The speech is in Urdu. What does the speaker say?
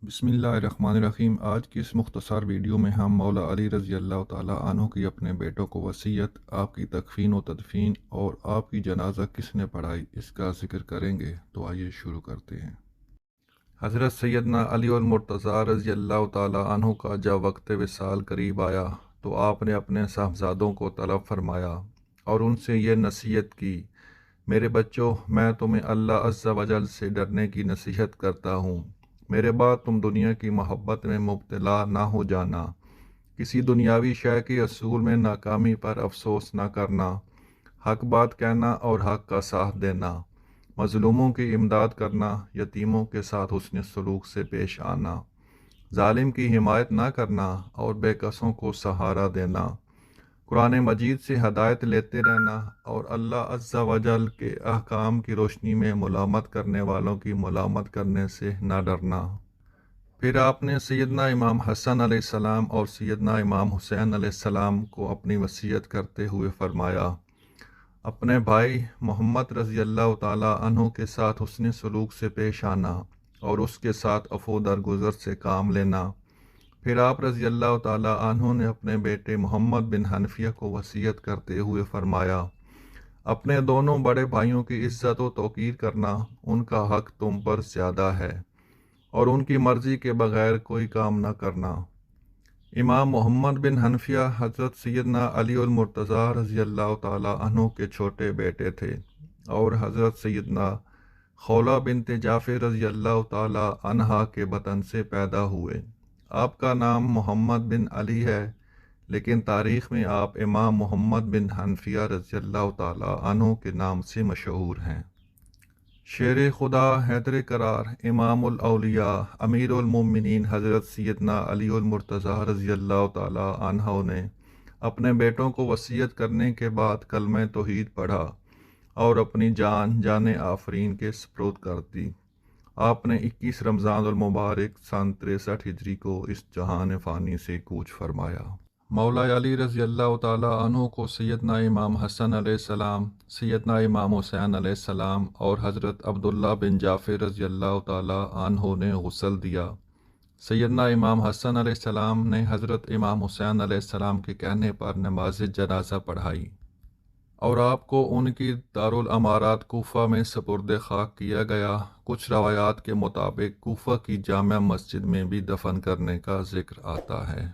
بسم اللہ الرحمن الرحیم۔ آج کی اس مختصر ویڈیو میں ہم مولا علی رضی اللہ تعالیٰ عنہ کی اپنے بیٹوں کو وصیت، آپ کی تکفین و تدفین اور آپ کی جنازہ کس نے پڑھائی اس کا ذکر کریں گے۔ تو آئیے شروع کرتے ہیں۔ حضرت سیدنا علی المرتضیٰ رضی اللہ تعالیٰ عنہ کا جب وقت وصال قریب آیا تو آپ نے اپنے صاحبزادوں کو طلب فرمایا اور ان سے یہ نصیحت کی: میرے بچوں، میں تمہیں اللہ عز و جل سے ڈرنے کی نصیحت کرتا ہوں۔ میرے بعد تم دنیا کی محبت میں مبتلا نہ ہو جانا، کسی دنیاوی شے کے اصول میں ناکامی پر افسوس نہ کرنا، حق بات کہنا اور حق کا ساتھ دینا، مظلوموں کی امداد کرنا، یتیموں کے ساتھ حسن سلوک سے پیش آنا، ظالم کی حمایت نہ کرنا اور بے کسوں کو سہارا دینا، قرآن مجید سے ہدایت لیتے رہنا اور اللہ عز و جل کے احکام کی روشنی میں ملامت کرنے والوں کی ملامت کرنے سے نہ ڈرنا۔ پھر آپ نے سیدنا امام حسن علیہ السلام اور سیدنا امام حسین علیہ السلام کو اپنی وصیت کرتے ہوئے فرمایا: اپنے بھائی محمد رضی اللہ تعالیٰ عنہ کے ساتھ حسن سلوک سے پیش آنا اور اس کے ساتھ عفو درگزر سے کام لینا۔ پھر آپ رضی اللہ تعالیٰ عنہ نے اپنے بیٹے محمد بن حنفیہ کو وصیت کرتے ہوئے فرمایا: اپنے دونوں بڑے بھائیوں کی عزت و توقیر کرنا، ان کا حق تم پر زیادہ ہے اور ان کی مرضی کے بغیر کوئی کام نہ کرنا۔ امام محمد بن حنفیہ حضرت سیدنا علی المرتضیٰ رضی اللہ تعالیٰ عنہ کے چھوٹے بیٹے تھے اور حضرت سیدنا خولہ بنت جعفر رضی اللہ تعالیٰ عنہا کے بطن سے پیدا ہوئے۔ آپ کا نام محمد بن علی ہے، لیکن تاریخ میں آپ امام محمد بن حنفیہ رضی اللہ تعالیٰ عنہ کے نام سے مشہور ہیں۔ شیر خدا حیدر قرار امام الاولیاء امیر المومنین حضرت سیدنا علی المرتضیٰ رضی اللہ تعالیٰ عنہ نے اپنے بیٹوں کو وصیت کرنے کے بعد کلمہ توحید پڑھا اور اپنی جان آفرین کے سپرد کر دی۔ آپ نے 21 رمضان المبارک سن 63 ہجری کو اس جہان فانی سے کوچ فرمایا۔ مولا علی رضی اللہ تعالیٰ عنہ کو سیدنا امام حسن علیہ السلام، سیدنا امام حسین علیہ السلام اور حضرت عبداللہ بن جعفر رضی اللہ تعالیٰ عنہ نے غسل دیا۔ سیدنا امام حسن علیہ السلام نے حضرت امام حسین علیہ السلام کے کہنے پر نماز جنازہ پڑھائی اور آپ کو ان کی دارالامارات کوفہ میں سپرد خاک کیا گیا۔ کچھ روایات کے مطابق کوفہ کی جامع مسجد میں بھی دفن کرنے کا ذکر آتا ہے۔